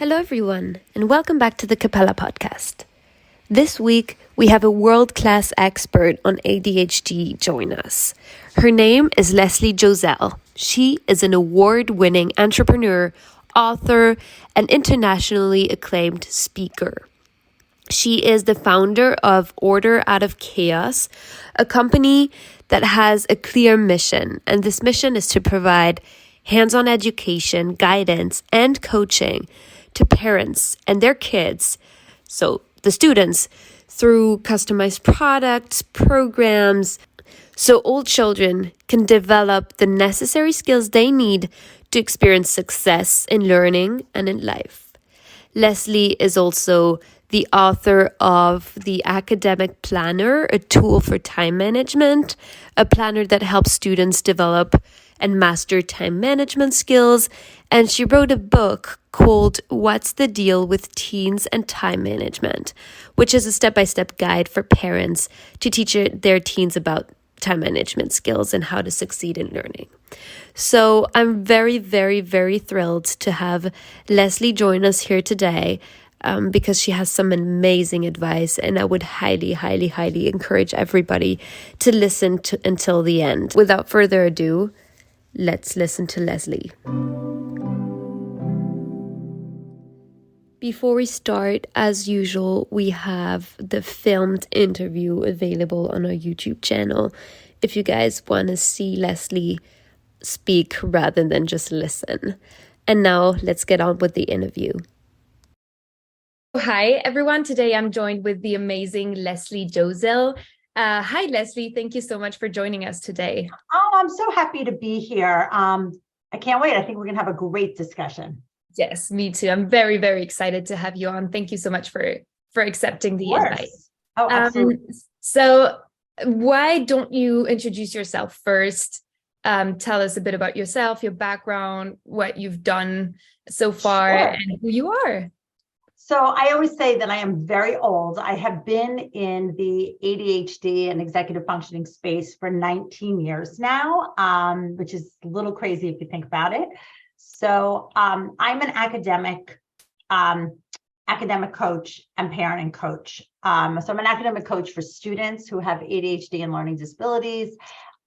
Hello, everyone, and welcome back to the Capella podcast. This week, we have a world-class expert on ADHD join us. Her name is Leslie Josel. She is an award-winning entrepreneur, author, and internationally acclaimed speaker. She is the founder of Order Out of Chaos, a company that has a clear mission, and this mission is to provide hands-on education, guidance, and coaching to parents and their kids, so the students, through customized products, programs, so all children can develop the necessary skills they need to experience success in learning and in life. Leslie is also the author of the Academic Planner, a tool for time management, a planner that helps students develop and master time management skills. And she wrote a book called What's the Deal with Teens and Time Management, which is a step-by-step guide for parents to teach their teens about time management skills and how to succeed in learning. So I'm very, very, very thrilled to have Leslie join us here today because she has some amazing advice, and I would highly, highly, highly encourage everybody to listen until the end. Without further ado, let's listen to Leslie. Before we start, as usual, we have the filmed interview available on our YouTube channel if you guys want to see Leslie speak rather than just listen. And now let's get on with the interview. Hi, everyone. Today I'm joined with the amazing Leslie Josel. Hi, Leslie. Thank you so much for joining us today. Oh, I'm so happy to be here. I can't wait. I think we're going to have a great discussion. Yes, me too. I'm very, very excited to have you on. Thank you so much for accepting the invite. Oh, absolutely. So why don't you introduce yourself first? Tell us a bit about yourself, your background, what you've done so far, and who you are. So I always say that I am very old. I have been in the ADHD and executive functioning space for 19 years now, which is a little crazy if you think about it. So I'm an academic coach and parenting coach. So I'm an academic coach for students who have ADHD and learning disabilities,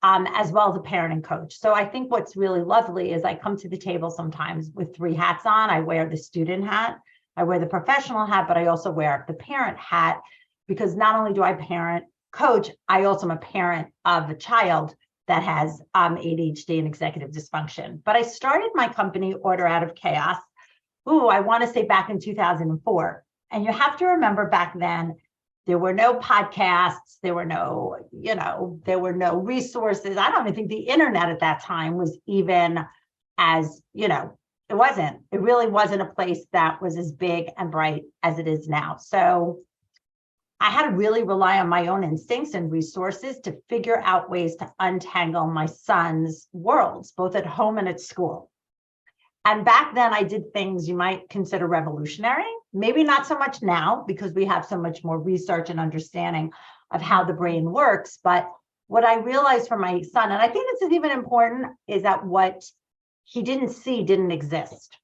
as well as a parenting coach. So I think what's really lovely is I come to the table sometimes with three hats on. I wear the student hat, I wear the professional hat, but I also wear the parent hat, because not only do I parent coach, I also am a parent of a child that has ADHD and executive dysfunction. But I started my company, Order Out of Chaos, I want to say back in 2004. And you have to remember back then, there were no podcasts, there were no resources. I don't even think the internet at that time was even as, it really wasn't a place that was as big and bright as it is now. So I had to really rely on my own instincts and resources to figure out ways to untangle my son's worlds, both at home and at school. And back then I did things you might consider revolutionary, maybe not so much now because we have so much more research and understanding of how the brain works. But what I realized for my son, and I think this is even important, is that what he didn't see didn't exist.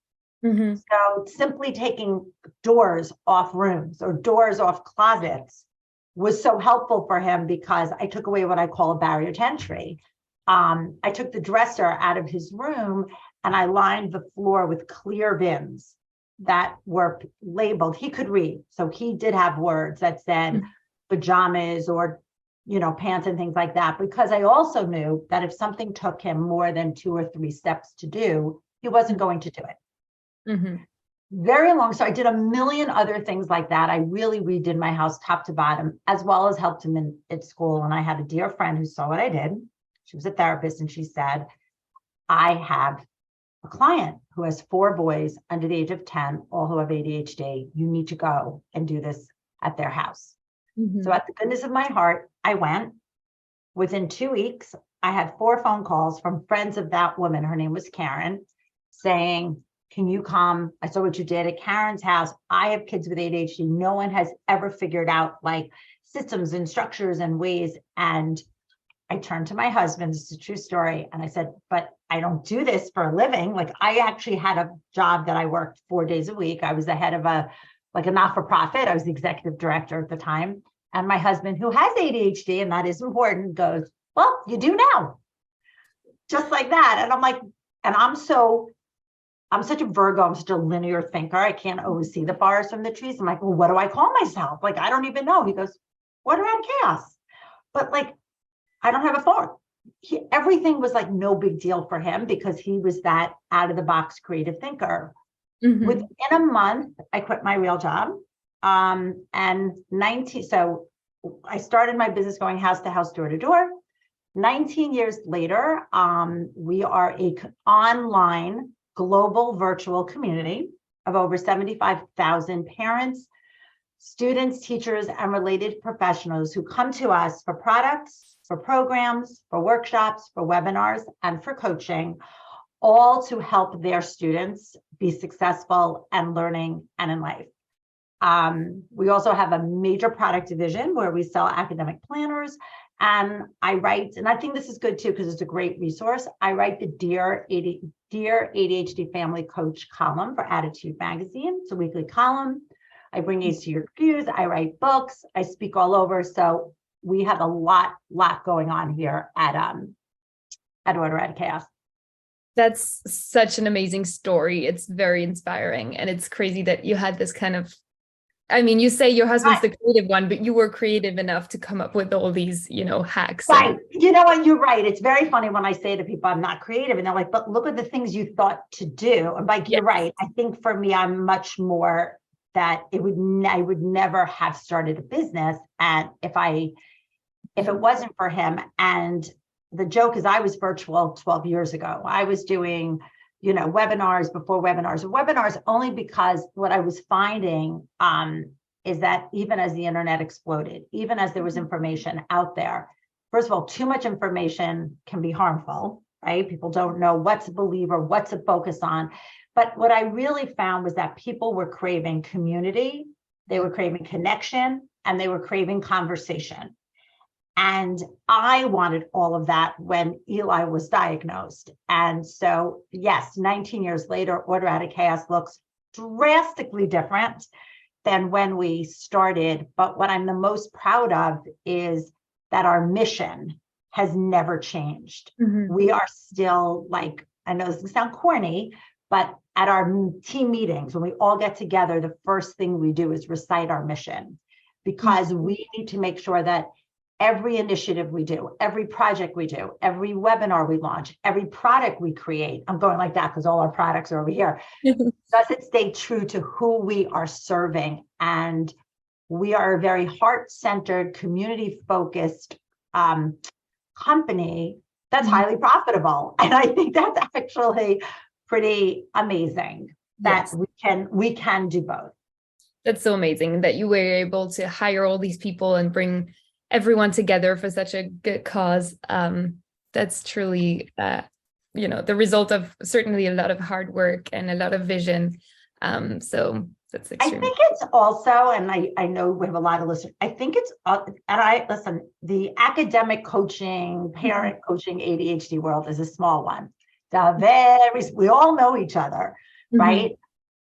Mm-hmm. So simply taking doors off rooms or doors off closets was so helpful for him, because I took away what I call a barrier to entry. I took the dresser out of his room and I lined the floor with clear bins that were labeled. He could read. So he did have words that said pajamas or pants and things like that, because I also knew that if something took him more than 2 or 3 steps to do, he wasn't going to do it. Mm-hmm. Very long. So I did a million other things like that. I really redid my house top to bottom, as well as helped him at school. And I had a dear friend who saw what I did. She was a therapist, and she said, I have a client who has 4 boys under the age of 10, all who have ADHD. You need to go and do this at their house. Mm-hmm. So at the goodness of my heart, I went. Within 2 weeks, I had 4 phone calls from friends of that woman. Her name was Karen, saying, can you come? I saw what you did at Karen's house. I have kids with ADHD. No one has ever figured out systems and structures and ways. And I turned to my husband, this is a true story, and I said, but I don't do this for a living. Like, I actually had a job that I worked 4 days a week. I was the head of a not-for-profit. I was the executive director at the time. And my husband, who has ADHD, and that is important, goes, well, you do now. Just like that. And I'm like, and I'm such a Virgo, I'm such a linear thinker. I can't always see the forest from the trees. I'm like, well, what do I call myself? Like, I don't even know. He goes, Order Out of Chaos. But like, I don't have a phone. Everything was like no big deal for him because he was that out of the box creative thinker. Mm-hmm. Within a month, I quit my real job. So I started my business going house to house, door to door. 19 years later, we are an online global virtual community of over 75,000 parents, students, teachers, and related professionals who come to us for products, for programs, for workshops, for webinars, and for coaching, all to help their students be successful and learning and in life. We also have a major product division where we sell academic planners, and I write, and I think this is good too because it's a great resource. I write the Dear ADHD Family Coach column for ADDitude Magazine. It's a weekly column. I bring these to your reviews. I write books. I speak all over. So we have a lot going on here at Order Out of Chaos. That's such an amazing story. It's very inspiring. And it's crazy that you had this kind of, I mean, you say your husband's the creative one, but you were creative enough to come up with all these, hacks. Right. You know what? You're right. It's very funny when I say to people, I'm not creative. And they're like, but look at the things you thought to do. And like, you're right. I think for me, I'm much more that I would never have started a business. And if it wasn't for him, and the joke is I was virtual 12 years ago. I was doing, webinars before webinars only because what I was finding is that even as the internet exploded, even as there was information out there, first of all, too much information can be harmful, right? People don't know what to believe or what to focus on. But what I really found was that people were craving community, they were craving connection, and they were craving conversation. And I wanted all of that when Eli was diagnosed. And so, yes, 19 years later, Order Out of Chaos looks drastically different than when we started. But what I'm the most proud of is that our mission has never changed. Mm-hmm. We are still, like, I know this can sound corny, but at our team meetings, when we all get together, the first thing we do is recite our mission, because mm-hmm. we need to make sure that every initiative we do, every project we do, every webinar we launch, every product we create, I'm going like that because all our products are over here, does it stay true to who we are serving? And we are a very heart-centered, community-focused company that's highly profitable. And I think that's actually pretty amazing that we can do both. That's so amazing that you were able to hire all these people and bring everyone together for such a good cause. That's truly, the result of certainly a lot of hard work and a lot of vision. So that's extremely. I think it's also, and I know we have a lot of listeners, I think it's, the academic coaching, parent coaching ADHD world is a small one. We all know each other, right?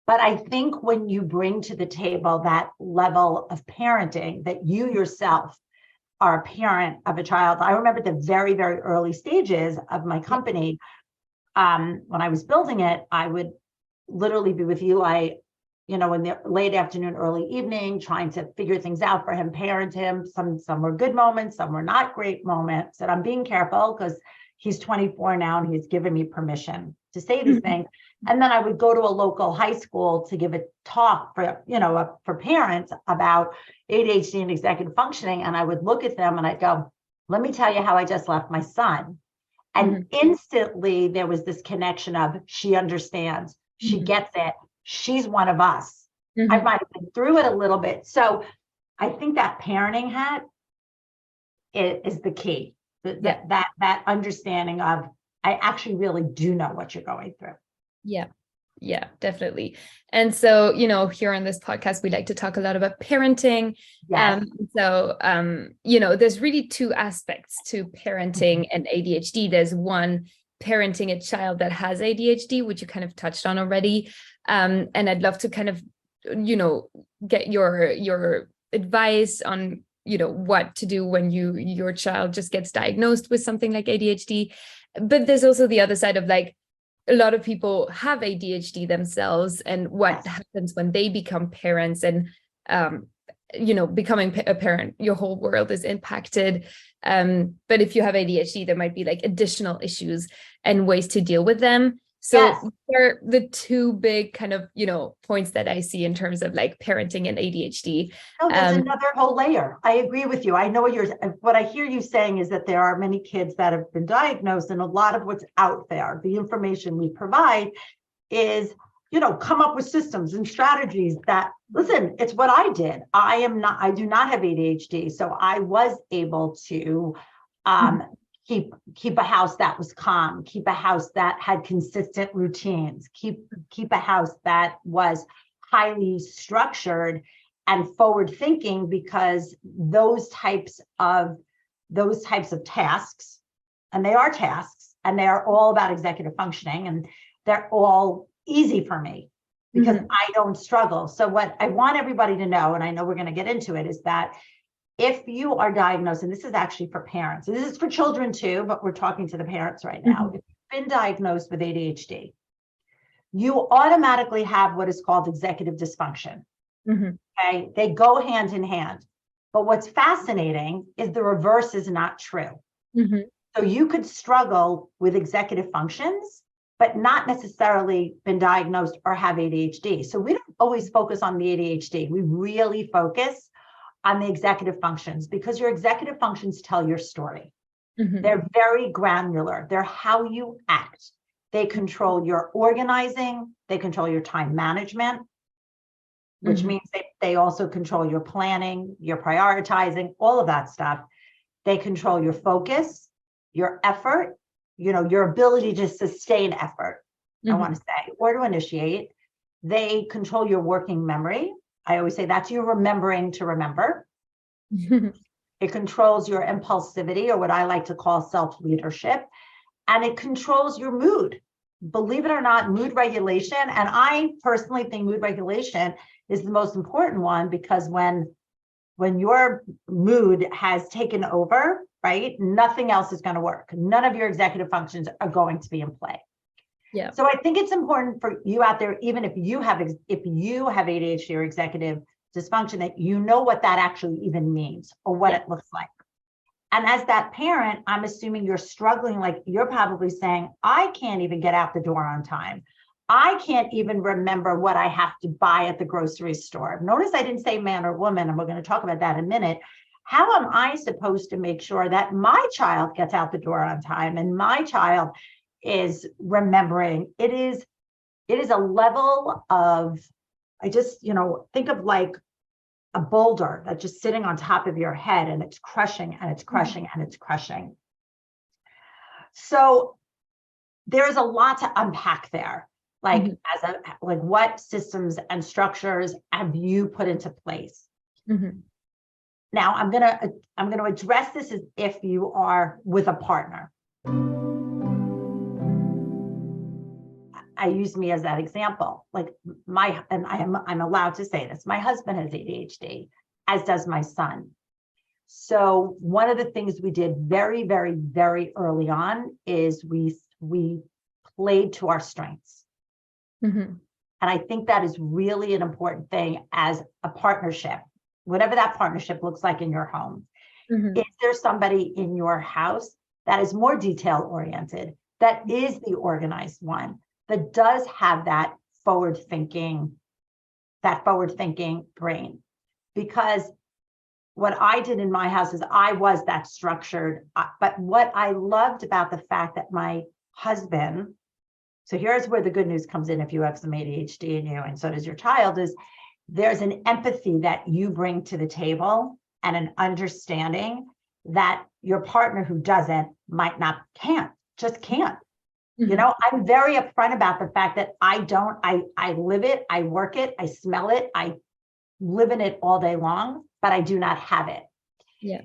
But I think when you bring to the table that level of parenting, that you yourself are a parent of a child. I remember the very, very early stages of my company. When I was building it, I would literally be with Eli, in the late afternoon, early evening, trying to figure things out for him, parent him. Some were good moments, some were not great moments. And I'm being careful because he's 24 now and he's given me permission to say these things. And then I would go to a local high school to give a talk for parents about ADHD and executive functioning. And I would look at them and I'd go, let me tell you how I just left my son. And instantly there was this connection of, she understands, she gets it, she's one of us. I might have been through it a little bit. So I think that parenting hat is the key. That understanding of, I actually really do know what you're going through. Yeah. Yeah, definitely. And so, here on this podcast, we like to talk a lot about parenting. Yes. There's really two aspects to parenting and ADHD. There's one, parenting a child that has ADHD, which you kind of touched on already. And I'd love to kind of, get your advice on, what to do when your child just gets diagnosed with something like ADHD. But there's also the other side of like, a lot of people have ADHD themselves, and what happens when they become parents, and becoming a parent, your whole world is impacted. But if you have ADHD, there might be like additional issues and ways to deal with them. So they're the two big kind of, points that I see in terms of like parenting and ADHD. No, there's another whole layer. I agree with you. I know what I hear you saying is that there are many kids that have been diagnosed, and a lot of what's out there, the information we provide is, come up with systems and strategies that, listen, it's what I did. I do not have ADHD. So I was able to keep a house that was calm, keep a house that had consistent routines, keep a house that was highly structured and forward thinking, because those types of tasks, and they are tasks, and they are all about executive functioning, and they're all easy for me because I don't struggle. So what I want everybody to know, and I know we're going to get into it, is that if you are diagnosed, and this is actually for parents, this is for children too, but we're talking to the parents right now. If you've been diagnosed with ADHD, you automatically have what is called executive dysfunction. Okay, they go hand in hand. But what's fascinating is the reverse is not true. So you could struggle with executive functions, but not necessarily been diagnosed or have ADHD. So we don't always focus on the ADHD. We really focus on the executive functions, because your executive functions tell your story. They're very granular. They're how you act. They control your organizing. They control your time management, which means they also control your planning, your prioritizing, all of that stuff. They control your focus, your effort, your ability to sustain effort, I want to say, or to initiate. They control your working memory. I always say that's you remembering to remember. It controls your impulsivity, or what I like to call self-leadership. And it controls your mood. Believe it or not, mood regulation. And I personally think mood regulation is the most important one, because when your mood has taken over, right, nothing else is going to work. None of your executive functions are going to be in play. Yeah. So I think it's important for you out there, even if you have ADHD or executive dysfunction, that you know what that actually even means, or what it looks like. And as that parent, I'm assuming you're struggling, like you're probably saying, I can't even get out the door on time. I can't even remember what I have to buy at the grocery store. Notice I didn't say man or woman, and we're going to talk about that in a minute. How am I supposed to make sure that my child gets out the door on time and my child is remembering? It is a level of, I just, think of like a boulder that's just sitting on top of your head, and it's crushing and it's crushing and it's crushing. So there's a lot to unpack there. Like what systems and structures have you put into place? Now I'm gonna address this as if you are with a partner. I use me as that example. Like I'm allowed to say this. My husband has ADHD, as does my son. So one of the things we did very, very, very early on is we played to our strengths. And I think that is really an important thing as a partnership, whatever that partnership looks like in your home. Is there somebody in your house that is more detail oriented, that is the organized one, that does have that forward thinking brain? Because what I did in my house is I was that structured. But what I loved about the fact that my husband, so here's where the good news comes in if you have some ADHD in you, and so does your child, is there's an empathy that you bring to the table, and an understanding that your partner who doesn't just can't. You know, I'm very upfront about the fact that I live it, I work it, I smell it, I live in it all day long, but I do not have it. Yeah.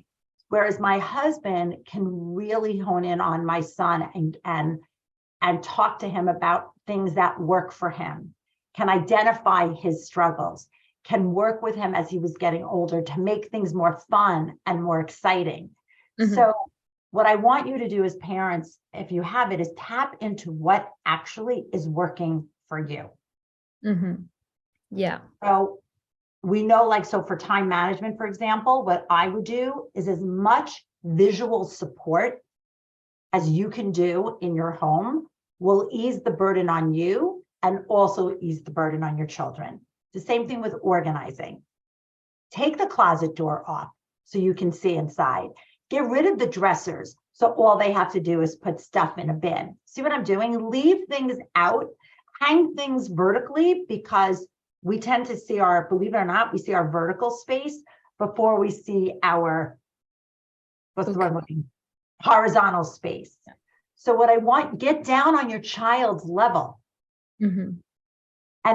Whereas my husband can really hone in on my son and talk to him about things that work for him, can identify his struggles, can work with him as he was getting older to make things more fun and more exciting. So what I want you to do as parents, if you have it, is tap into what actually is working for you. Yeah. So we know, like, so for time management, for example, what I would do is as much visual support as you can do in your home will ease the burden on you and also ease the burden on your children. The same thing with organizing. Take the closet door off so you can see inside. Get rid of the dressers so all they have to do is put stuff in a bin. See what I'm doing? Leave things out, hang things vertically, because we tend to see our, believe it or not, we see our vertical space before we see our, what's the word I'm looking, horizontal space. So what I want, get down on your child's level and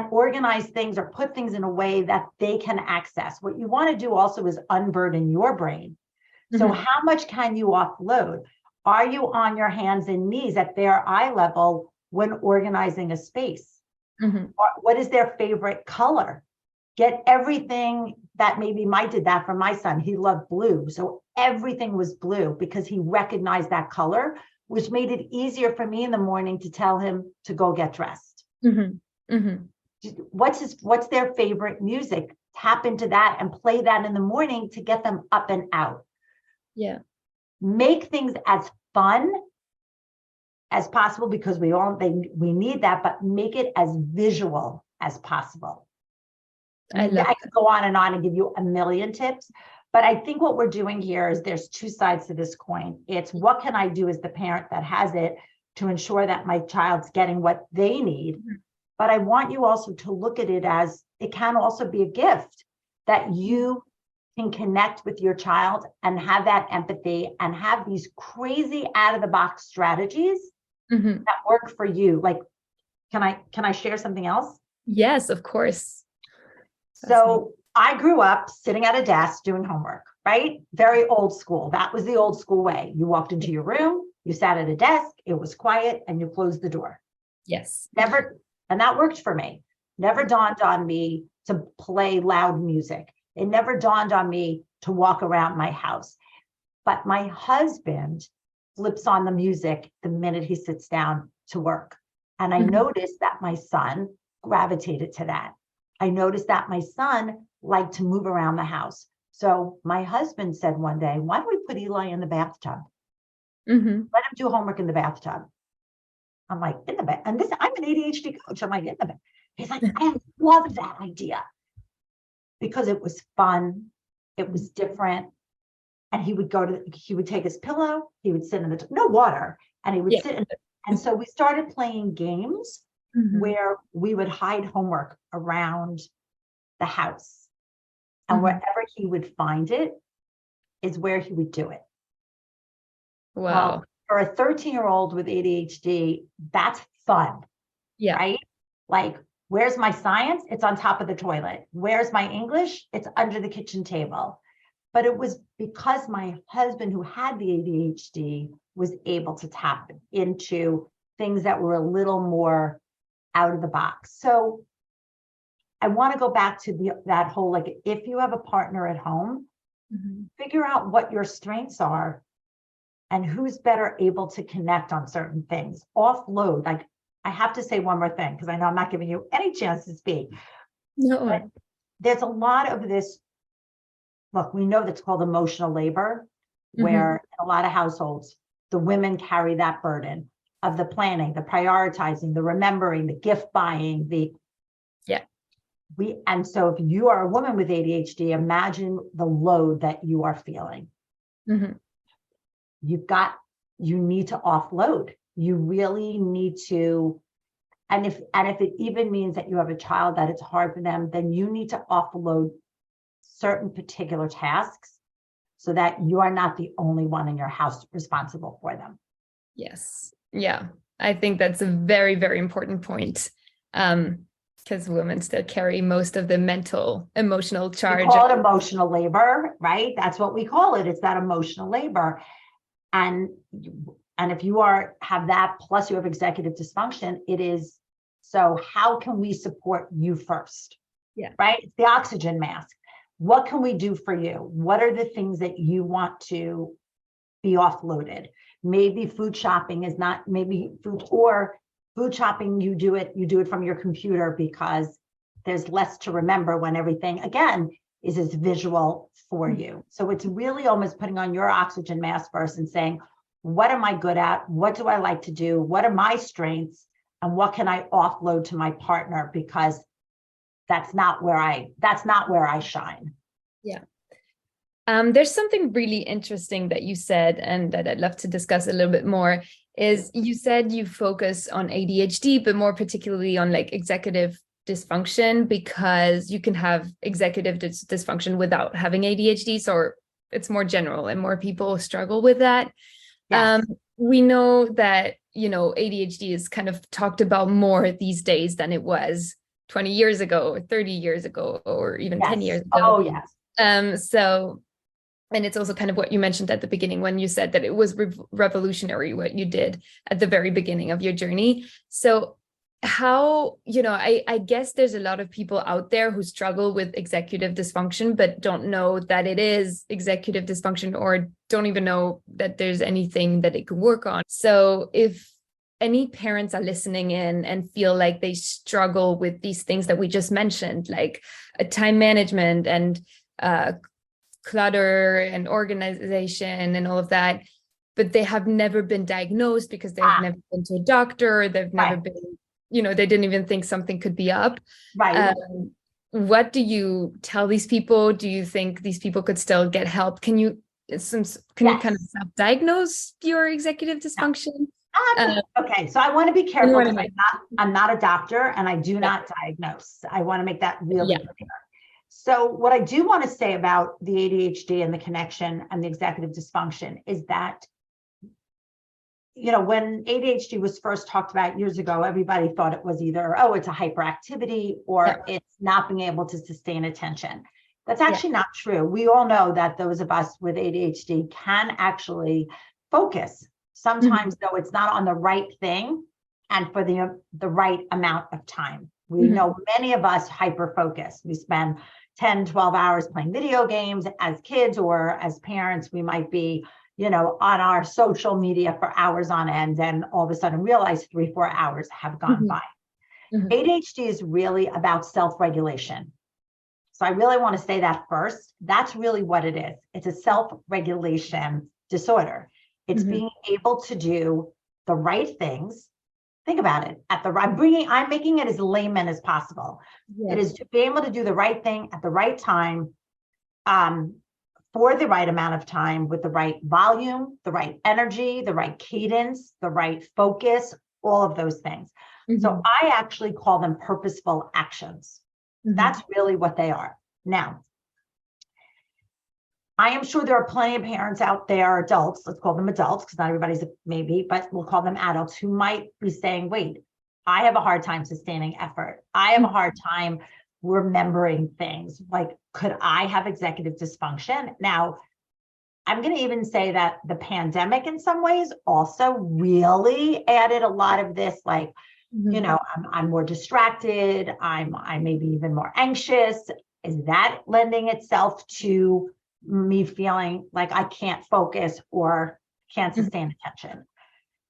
organize things or put things in a way that they can access. What you want to do also is unburden your brain. So how much can you offload? Are you on your hands and knees at their eye level when organizing a space? What is their favorite color? Get everything that, maybe Mike did that for my son. He loved blue. So everything was blue because he recognized that color, which made it easier for me in the morning to tell him to go get dressed. What's their favorite music? Tap into that and play that in the morning to get them up and out. Yeah. Make things as fun as possible, because we need that, but make it as visual as possible. I could go on and give you a million tips, but I think what we're doing here is there's two sides to this coin. It's what can I do as the parent that has it to ensure that my child's getting what they need. But I want you also to look at it as it can also be a gift that you can connect with your child and have that empathy and have these crazy out of the box strategies that work for you. Like, can I share something else? Yes, of course. So I grew up sitting at a desk doing homework, right? Very old school. That was the old school way. You walked into your room, you sat at a desk, it was quiet, and you closed the door. Yes. And that worked for me. Never dawned on me to play loud music. It never dawned on me to walk around my house. But my husband flips on the music the minute he sits down to work. And I noticed that my son gravitated to that. I noticed that my son liked to move around the house. So my husband said one day, why don't we put Eli in the bathtub? Let him do homework in the bathtub. I'm like, in the bed. And I'm an ADHD coach. I'm like, in the bed. He's like, I love that idea. Because it was fun. It was different. And he would take his pillow, he would sit in no water, and he would sit. And so we started playing games where we would hide homework around the house. And wherever he would find it is where he would do it. Wow. Well, for a 13-year-old with ADHD, that's fun. Yeah. Right? Like, where's my science? It's on top of the toilet. Where's my English? It's under the kitchen table. But it was because my husband, who had the ADHD, was able to tap into things that were a little more out of the box. So I want to go back to that whole, like, if you have a partner at home, figure out what your strengths are and who's better able to connect on certain things. Offload. Like, I have to say one more thing, because I know I'm not giving you any chance to speak. No. But there's a lot of this. Look, we know that's called emotional labor, where in a lot of households, the women carry that burden of the planning, the prioritizing, the remembering, the gift buying, and so if you are a woman with ADHD, imagine the load that you are feeling. You need to offload. You really need to, and if it even means that you have a child that it's hard for them, then you need to offload certain particular tasks so that you are not the only one in your house responsible for them. Yes. Yeah. I think that's a very, very important point. Because women still carry most of the mental, emotional charge. We call it emotional labor, right? That's what we call it. It's that emotional labor. And if you have that, plus you have executive dysfunction, it is, so how can we support you first? Yeah. Right? It's the oxygen mask. What can we do for you? What are the things that you want to be offloaded? Maybe food shopping is not, maybe food shopping, you do it from your computer because there's less to remember when everything, again, is as visual for you. So it's really almost putting on your oxygen mask first and saying, what am I good at? What do I like to do? What are my strengths? And what can I offload to my partner? Because that's not where I shine. Yeah. There's something really interesting that you said, and that I'd love to discuss a little bit more, is you said you focus on ADHD, but more particularly on like executive dysfunction, because you can have executive dysfunction without having ADHD. So it's more general and more people struggle with that. Yes. We know that, ADHD is kind of talked about more these days than it was 20 years ago, or 30 years ago, or even 10 years ago. Oh, yes. And it's also kind of what you mentioned at the beginning when you said that it was revolutionary what you did at the very beginning of your journey. So how, I guess there's a lot of people out there who struggle with executive dysfunction, but don't know that it is executive dysfunction, or don't even know that there's anything that it could work on. So if any parents are listening in and feel like they struggle with these things that we just mentioned, like time management and clutter and organization and all of that, but they have never been diagnosed because they've never been to a doctor, they've never been, they didn't even think something could be up. Right. What do you tell these people? Do you think these people could still get help? Can you kind of self-diagnose your executive dysfunction? Okay, so I want to be careful because I'm not a doctor and I do not diagnose. I want to make that really clear. So what I do want to say about the ADHD and the connection and the executive dysfunction is that, when ADHD was first talked about years ago, everybody thought it was either, it's a hyperactivity or it's not being able to sustain attention. That's actually not true. We all know that those of us with ADHD can actually focus. Sometimes, though, it's not on the right thing and for the right amount of time. We know many of us hyper-focus. We spend 10, 12 hours playing video games as kids, or as parents, we might be, on our social media for hours on end, and all of a sudden realize 3-4 hours have gone by. ADHD is really about self-regulation. So I really want to say that first. That's really what it is. It's a self-regulation disorder. It's being able to do the right things. Think about it. I'm making it as layman as possible. It is to be able to do the right thing at the right time, for the right amount of time, with the right volume, the right energy, the right cadence, the right focus, all of those things. So I actually call them purposeful actions. That's really what they are. Now, I am sure there are plenty of parents out there, adults, let's call them adults, because not everybody's maybe, but we'll call them adults, who might be saying, wait, I have a hard time sustaining effort. I have a hard time remembering things. Like, could I have executive dysfunction? Now, I'm going to even say that the pandemic in some ways also really added a lot of this, like, I'm more distracted. I'm maybe even more anxious. Is that lending itself to me feeling like I can't focus or can't sustain attention?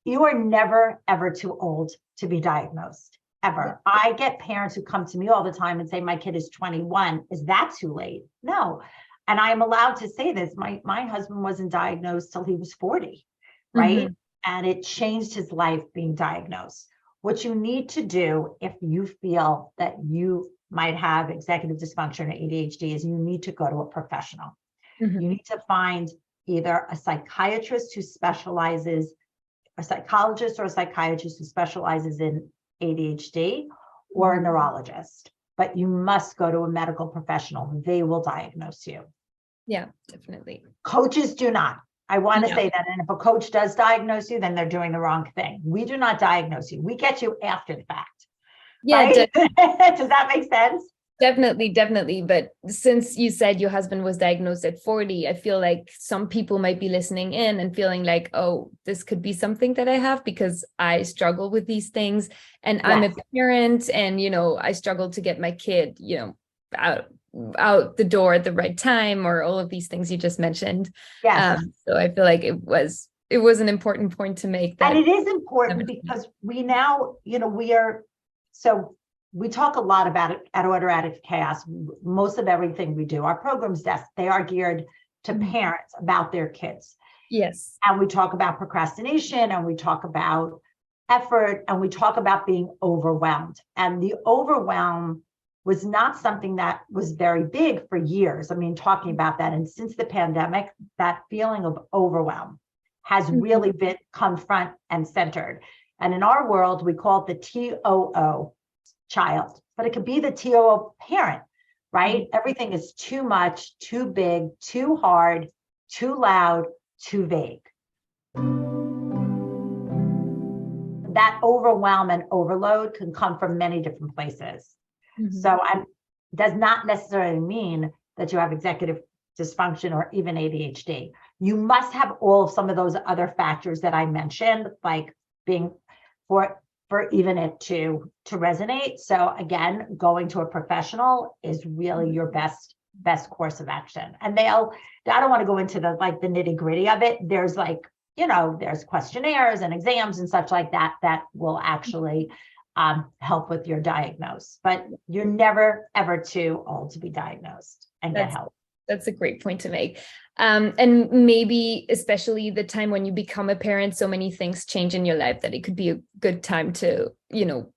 You are never, ever too old to be diagnosed, ever. I get parents who come to me all the time and say, my kid is 21. Is that too late? No. And I am allowed to say this. My husband wasn't diagnosed till he was 40, right? And it changed his life being diagnosed. What you need to do if you feel that you might have executive dysfunction or ADHD is you need to go to a professional. You need to find either a psychiatrist who specializes, a psychologist or a psychiatrist who specializes in ADHD, or a neurologist. But you must go to a medical professional. They will diagnose you. Yeah, definitely. Coaches do not. I want to Yeah. say that. And if a coach does diagnose you, then they're doing the wrong thing. We do not diagnose you. We get you after the fact. Yeah, Right? Does that make sense? definitely. But since you said your husband was diagnosed at 40, I feel like some people might be listening in and feeling like, oh, this could be something that I have because I struggle with these things. And I'm a parent and, I struggle to get my kid, out the door at the right time, or all of these things you just mentioned. Yes. So I feel like it was an important point to make. And it is important because we now, we talk a lot about it at Order Out of Chaos. Most of everything we do, our programs, they are geared to parents about their kids. Yes. And we talk about procrastination, and we talk about effort, and we talk about being overwhelmed. And the overwhelm was not something that was very big for years. I mean, talking about that. And since the pandemic, that feeling of overwhelm has really come front and centered. And in our world, we call it the TOO, child, but it could be the TOO parent, right? Everything is too much, too big, too hard, too loud, too vague. That overwhelm and overload can come from many different places. So does not necessarily mean that you have executive dysfunction or even ADHD. You must have all of some of those other factors that I mentioned, like being for even it to resonate. So again, going to a professional is really your best course of action. And I don't want to go into the nitty gritty of it. There's there's questionnaires and exams and such like that will actually help with your diagnose, but you're never ever too old to be diagnosed and get help. That's a great point to make. And maybe especially the time when you become a parent, so many things change in your life that it could be a good time to,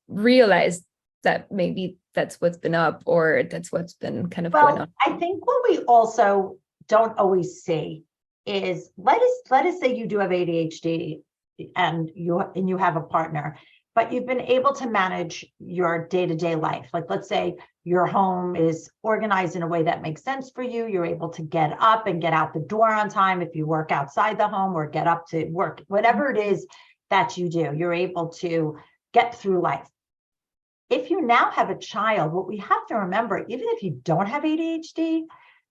realize that maybe that's what's been up, or that's what's been kind of going on. I think what we also don't always see is, let us say you do have ADHD and you have a partner, but you've been able to manage your day-to-day life. Like, let's say your home is organized in a way that makes sense for you. You're able to get up and get out the door on time if you work outside the home, or get up to work, whatever it is that you do, you're able to get through life. If you now have a child, what we have to remember, even if you don't have ADHD,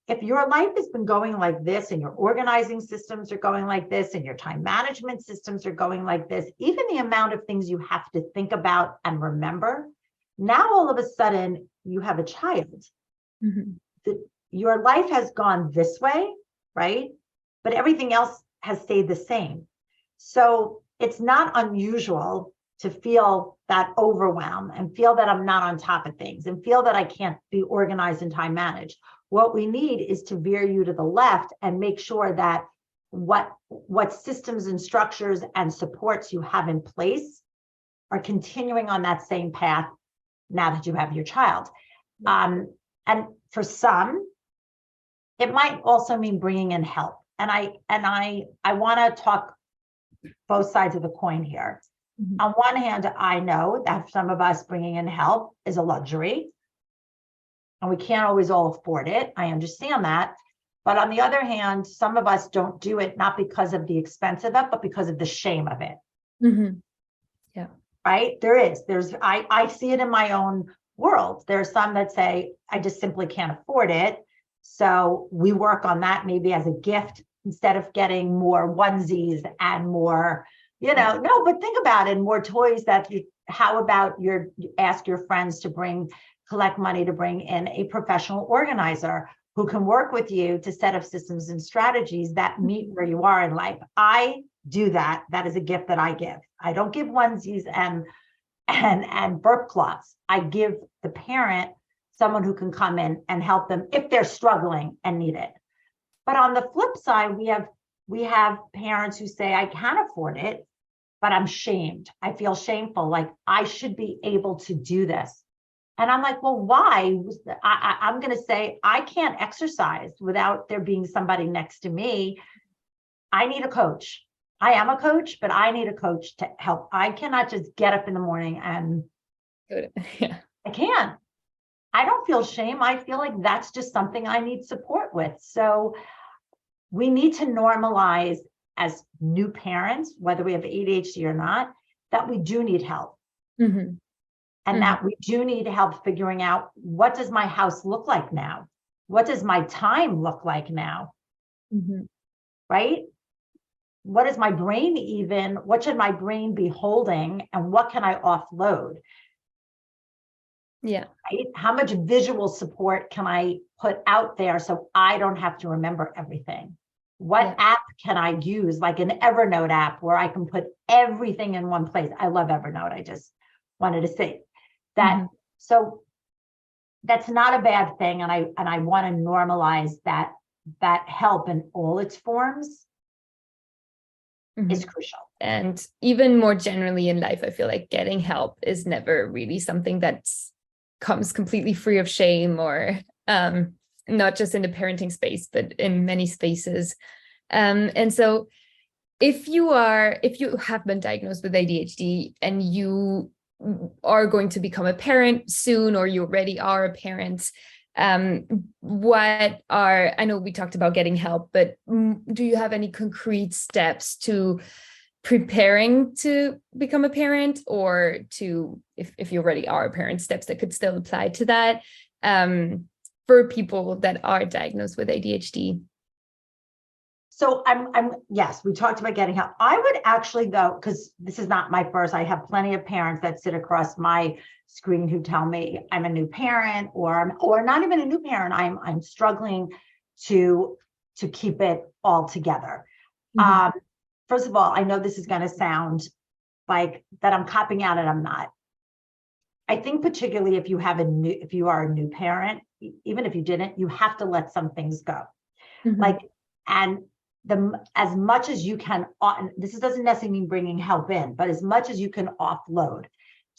if your life has been going like this, and your organizing systems are going like this, and your time management systems are going like this, even the amount of things you have to think about and remember, now all of a sudden you have a child. Your life has gone this way, right? But everything else has stayed the same. So it's not unusual to feel that overwhelm and feel that I'm not on top of things and feel that I can't be organized and time managed. What we need is to veer you to the left and make sure that what systems and structures and supports you have in place are continuing on that same path now that you have your child. And for some, it might also mean bringing in help. And I want to talk both sides of the coin here. On one hand, I know that for some of us, bringing in help is a luxury, and we can't always all afford it. I understand that. But on the other hand, some of us don't do it, not because of the expense of it, but because of the shame of it. Yeah. Right? I see it in my own world. There's some that say, I just simply can't afford it. So we work on that maybe as a gift instead of getting more onesies and more, no, but think about it, more toys how about you ask your friends to collect money to bring in a professional organizer who can work with you to set up systems and strategies that meet where you are in life. I do that. That is a gift that I give. I don't give onesies and burp cloths. I give the parent someone who can come in and help them if they're struggling and need it. But on the flip side, we have parents who say, I can't afford it, but I'm shamed. I feel shameful, like I should be able to do this. And I'm like, well, why? I'm going to say, I can't exercise without there being somebody next to me. I need a coach. I am a coach, but I need a coach to help. I cannot just get up in the morning and I can't. I don't feel shame. I feel like that's just something I need support with. So we need to normalize as new parents, whether we have ADHD or not, that we do need help. Mm-hmm. And that we do need help figuring out, what does my house look like now? What does my time look like now? Mm-hmm. Right? What is my brain even? What should my brain be holding? And what can I offload? Yeah. Right? How much visual support can I put out there so I don't have to remember everything? What app can I use, like an Evernote app, where I can put everything in one place? I love Evernote. I just wanted to say that. So that's not a bad thing. And I want to normalize that help in all its forms is crucial. And even more generally in life, I feel like getting help is never really something that comes completely free of shame, or not just in the parenting space, but in many spaces. And so if you have been diagnosed with ADHD and you are going to become a parent soon, or you already are a parent, I know we talked about getting help, but do you have any concrete steps to preparing to become a parent, or to, if you already are a parent, steps that could still apply to that for people that are diagnosed with ADHD? So yes, we talked about getting help. I would actually go, because this is not my first, I have plenty of parents that sit across my screen who tell me I'm a new parent, or not even a new parent. I'm struggling to keep it all together. First of all, I know this is going to sound like that I'm copping out, and I'm not. I think particularly if you are a new parent, even if you didn't, you have to let some things go. As much as you can, this doesn't necessarily mean bringing help in, but as much as you can offload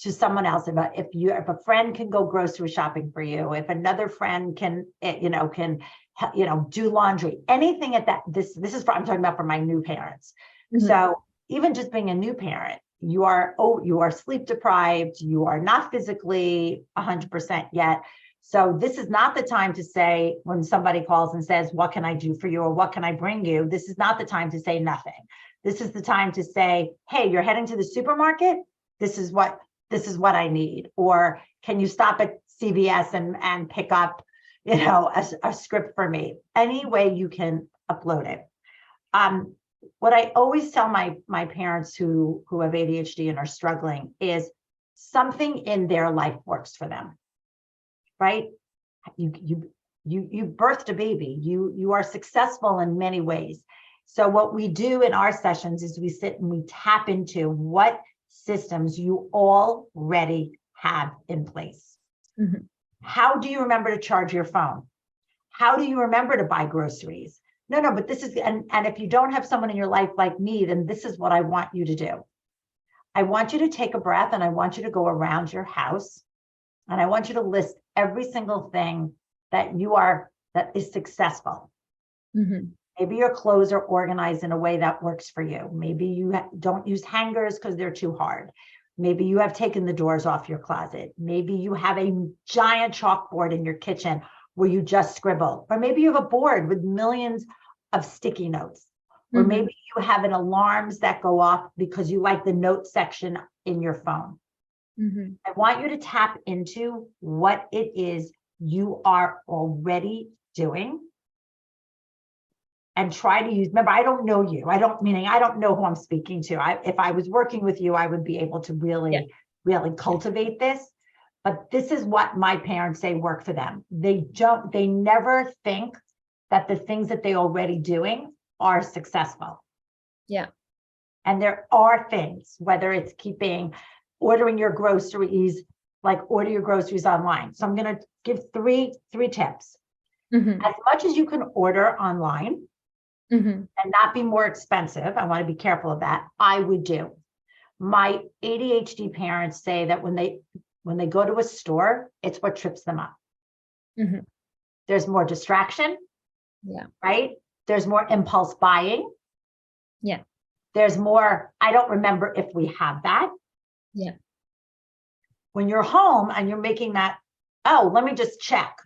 to someone else. If a friend can go grocery shopping for you, if another friend can do laundry, anything at that. This is I'm talking about for my new parents. So even just being a new parent, you are sleep deprived, you are not physically 100% yet. So this is not the time to say, when somebody calls and says, what can I do for you, or what can I bring you? This is not the time to say nothing. This is the time to say, hey, you're heading to the supermarket. This is what I need. Or can you stop at CVS and pick up, a script for me? Any way you can upload it. What I always tell my parents who have ADHD and are struggling is, something in their life works for them. Right? You birthed a baby. You are successful in many ways. So what we do in our sessions is we sit and we tap into what systems you already have in place. How do you remember to charge your phone? How do you remember to buy groceries? No, but this is, and if you don't have someone in your life like me, then this is what I want you to do. I want you to take a breath, and I want you to go around your house, and I want you to list every single thing that is successful. Maybe your clothes are organized in a way that works for you. Maybe you don't use hangers because they're too hard. Maybe you have taken the doors off your closet. Maybe you have a giant chalkboard in your kitchen where you just scribble. Or maybe you have a board with millions of sticky notes. Or maybe you have an alarms that go off because you like the note section in your phone. I want you to tap into what it is you are already doing, and try to use, remember, I don't know you. I don't know who I'm speaking to. If I was working with you, I would be able to really cultivate this. But this is what my parents say work for them. They never think that the things that they're already doing are successful. Yeah. And there are things, whether it's ordering your groceries, like order your groceries online. So I'm going to give three tips. As much as you can order online and not be more expensive, I want to be careful of that, I would do. My ADHD parents say that when they go to a store, it's what trips them up. There's more distraction. Yeah. Right? There's more impulse buying. Yeah. There's more, I don't remember if we have that. Yeah. When you're home and you're making that, oh, let me just check.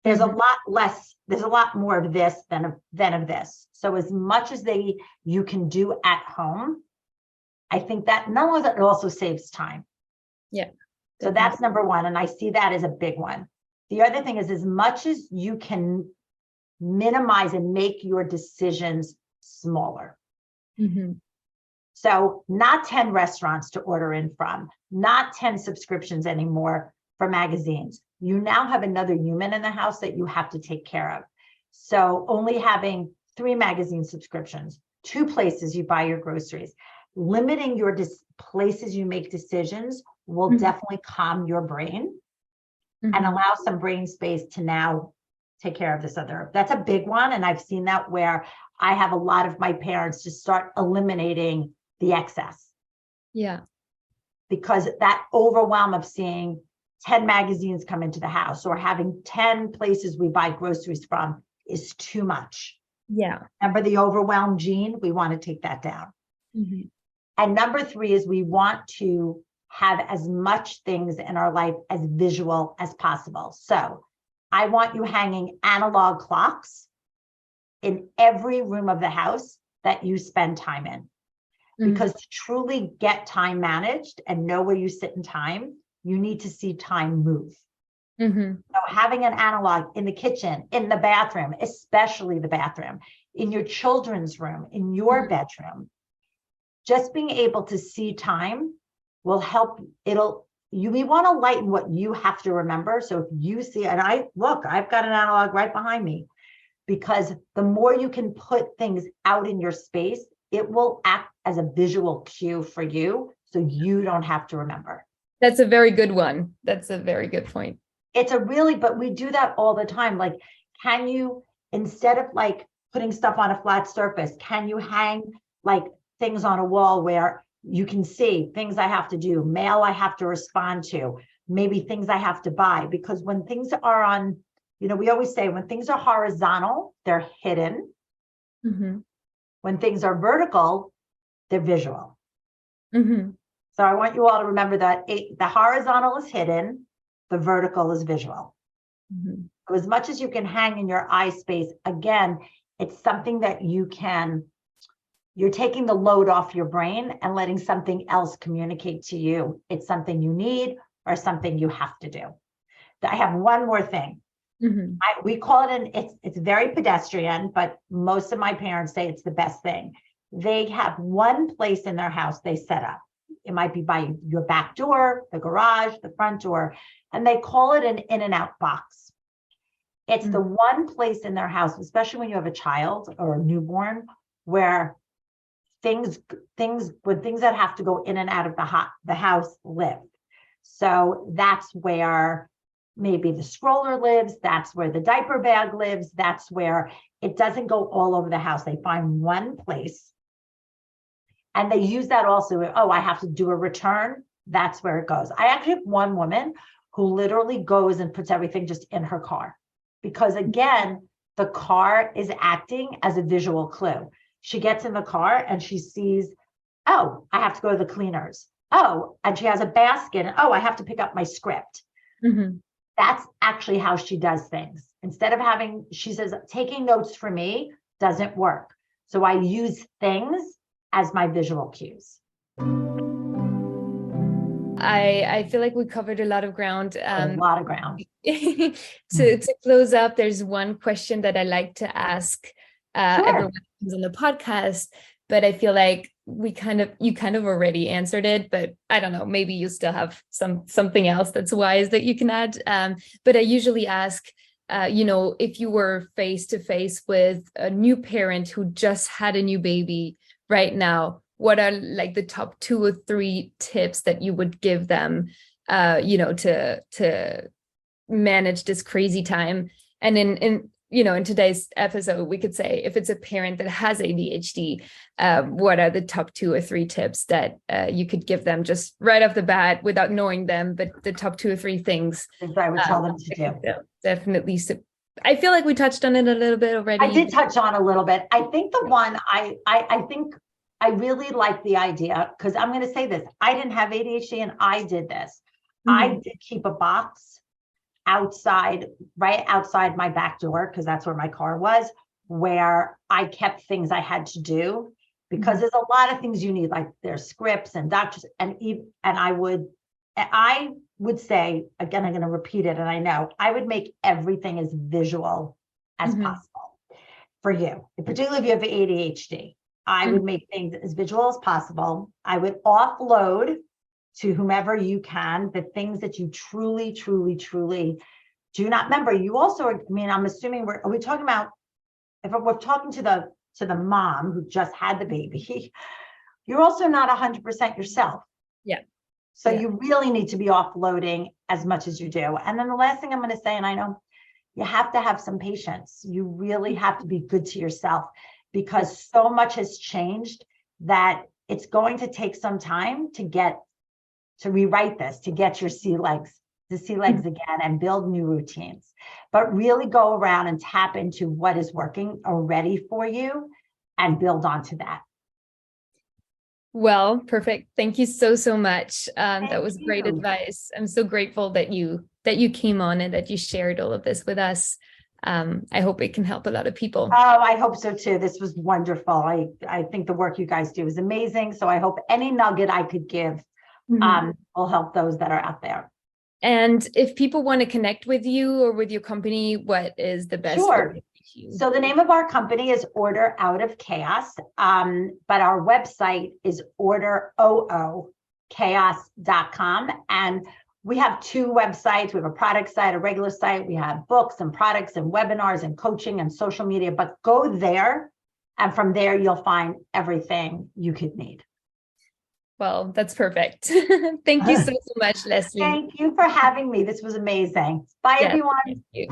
There's a lot less, there's a lot more of this than of this. So as much as you can do at home, I think that not only that, it also saves time. Yeah. So that's number one. And I see that as a big one. The other thing is, as much as you can minimize and make your decisions smaller. Mm-hmm. So not 10 restaurants to order in from, not 10 subscriptions anymore for magazines. You now have another human in the house that you have to take care of. So only having 3 magazine subscriptions, 2 places you buy your groceries, limiting your places you make decisions will definitely calm your brain and allow some brain space to now take care of this other. That's a big one. And I've seen that where I have a lot of my parents just start eliminating the excess. Yeah. Because that overwhelm of seeing 10 magazines come into the house or having 10 places we buy groceries from is too much. Yeah. Remember the overwhelm gene? We want to take that down. Mm-hmm. And number 3 is we want to have as much things in our life as visual as possible. So I want you hanging analog clocks in every room of the house that you spend time in. Because to truly get time managed and know where you sit in time, you need to see time move. So having an analog in the kitchen, in the bathroom, especially the bathroom, in your children's room, in your bedroom, just being able to see time will help. We want to lighten what you have to remember. So if you see, and I've got an analog right behind me, because the more you can put things out in your space, it will act as a visual cue for you. So you don't have to remember. That's a very good one. That's a very good point. But we do that all the time. Like, can you, instead of like putting stuff on a flat surface, can you hang like things on a wall where you can see things I have to do, mail I have to respond to, maybe things I have to buy? Because when things are on, we always say when things are horizontal, they're hidden. When things are vertical, they're visual. So I want you all to remember that the horizontal is hidden, the vertical is visual. So as much as you can hang in your eye space, again, it's something that you're taking the load off your brain and letting something else communicate to you. It's something you need or something you have to do. I have one more thing. We call it it's very pedestrian, but most of my parents say it's the best thing. They have one place in their house they set up. It might be by your back door, the garage, the front door, and they call it an in and out box. It's the one place in their house, especially when you have a child or a newborn, where things that have to go in and out of the house live. So that's where maybe the stroller lives. That's where the diaper bag lives. That's where it doesn't go all over the house. They find one place. And they use that also. I have to do a return. That's where it goes. I actually have one woman who literally goes and puts everything just in her car. Because again, the car is acting as a visual clue. She gets in the car and she sees, I have to go to the cleaners. And she has a basket. And, I have to pick up my script. That's actually how she does things. Instead of she says, taking notes for me doesn't work. So I use things as my visual cues. I feel like we covered a lot of ground. A lot of ground. To close up, there's one question that I like to ask everyone who's on the podcast, but I feel like you kind of already answered it, but I don't know, maybe you still have something else that's wise that you can add. But I usually ask, if you were face to face with a new parent who just had a new baby right now, what are like the top 2 or 3 tips that you would give them, to manage this crazy time? And in today's episode, we could say if it's a parent that has ADHD, what are the top 2 or 3 tips that you could give them just right off the bat without knowing them, but the top 2 or 3 things I would tell them to do. Definitely. I feel like we touched on it a little bit already. I did touch on a little bit. I think the one I think I really like the idea, because I'm going to say this. I didn't have ADHD and I did this. I did keep a box right outside my back door, because that's where my car was, where I kept things I had to do, because there's a lot of things you need, like there's scripts and doctors, and I would say, again, I'm going to repeat it, and I know I would make everything as visual as possible for you, particularly if you have ADHD. I would make things as visual as possible. I would offload to whomever you can the things that you truly, truly, truly do not remember. You also, I mean, I'm assuming are we talking about, if we're talking to the mom who just had the baby, you're also not 100% yourself. Yeah. So you really need to be offloading as much as you do. And then the last thing I'm going to say, and I know you have to have some patience. You really have to be good to yourself, because so much has changed that it's going to take some time to rewrite this, to get your sea legs again and build new routines. But really go around and tap into what is working already for you and build onto that. Well, perfect. Thank you so, so much. That was great advice. I'm so grateful that you came on and that you shared all of this with us. I hope it can help a lot of people. Oh, I hope so too. This was wonderful. I think the work you guys do is amazing. So I hope any nugget I could give will help those that are out there. And if people want to connect with you or with your company, what is the best way to reach you? So the name of our company is Order Out of Chaos, but our website is orderoochaos.com. And we have two websites. We have a product site, a regular site. We have books and products and webinars and coaching and social media, but go there. And from there, you'll find everything you could need. Well, that's perfect. Thank you so, so much, Leslie. Thank you for having me. This was amazing. Bye, everyone. Thank you.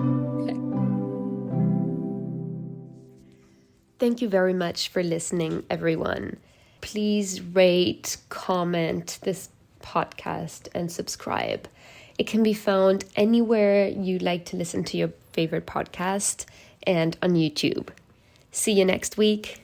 Thank you very much for listening, everyone. Please rate, comment this podcast, and subscribe. It can be found anywhere you like to listen to your favorite podcast and on YouTube. See you next week.